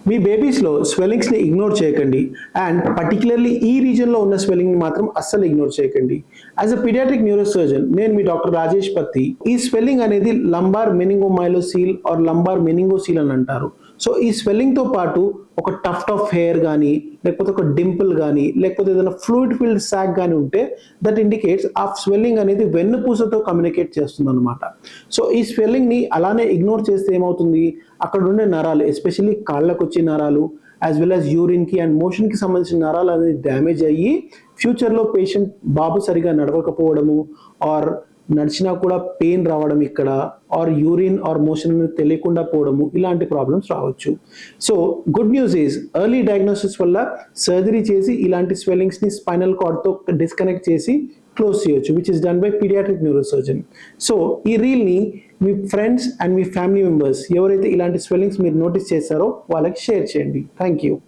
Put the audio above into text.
మీ బేబీస్లో స్వెల్లింగ్స్ని ignore చేయకండి and particularly ఈ రీజన్లో ఉన్న స్వెల్లింగ్ని మాత్రం అస్సలు ఇగ్నోర్ చేయకండి. యాజ్ అ పీడియాట్రిక్ న్యూరోసర్జన్ నేను మీ డాక్టర్ రాజేష్ పత్తి. ఈ స్వెల్లింగ్ అనేది లంబార్ మెనింగోమైలోసీల్ ఆర్ లంబార్ మెనింగోసీల్ అని అంటారు. సో ఈ స్వెల్లింగ్తో పాటు ఒక టఫ్ట్ ఆఫ్ హెయిర్ కానీ లేకపోతే ఒక డింపుల్ కానీ లేకపోతే ఏదైనా ఫ్లూయిడ్ ఫిల్డ్ సాక్ కానీ ఉంటే దట్ ఇండికేట్స్ ఆ స్వెల్లింగ్ అనేది వెన్నుపూసతో కమ్యూనికేట్ చేస్తుంది అనమాట. సో ఈ స్వెల్లింగ్ని అలానే ఇగ్నోర్ చేస్తే ఏమవుతుంది, అక్కడ ఉండే నరాలు ఎస్పెషల్లీ కాళ్ళకు వచ్చే నరాలు యాజ్ వెల్ యాజ్ యూరిన్కి అండ్ మోషన్కి సంబంధించిన నరాలు అనేది డ్యామేజ్ అయ్యి ఫ్యూచర్లో పేషెంట్ బాబు సరిగా నడవకపోవడము ఆర్ నడిచినా కూడా పెయిన్ రావడం ఇక్కడ ఆర్ యూరిన్ ఆర్ మోషన్ తెలియకుండా పోవడము ఇలాంటి ప్రాబ్లమ్స్ రావచ్చు. So good news is early diagnosis వల్ల సర్జరీ చేసి ఇలాంటి స్వెల్లింగ్స్ని స్పైనల్ కార్డ్తో డిస్కనెక్ట్ చేసి క్లోజ్ చేయొచ్చు, which is done by paediatric neurosurgeon. So ఈ రీల్ని మీ ఫ్రెండ్స్ అండ్ మీ ఫ్యామిలీ మెంబర్స్ ఎవరైతే ఇలాంటి స్వెల్లింగ్స్ మీరు నోటీస్ చేశారో వాళ్ళకి షేర్ చేయండి. Thank you.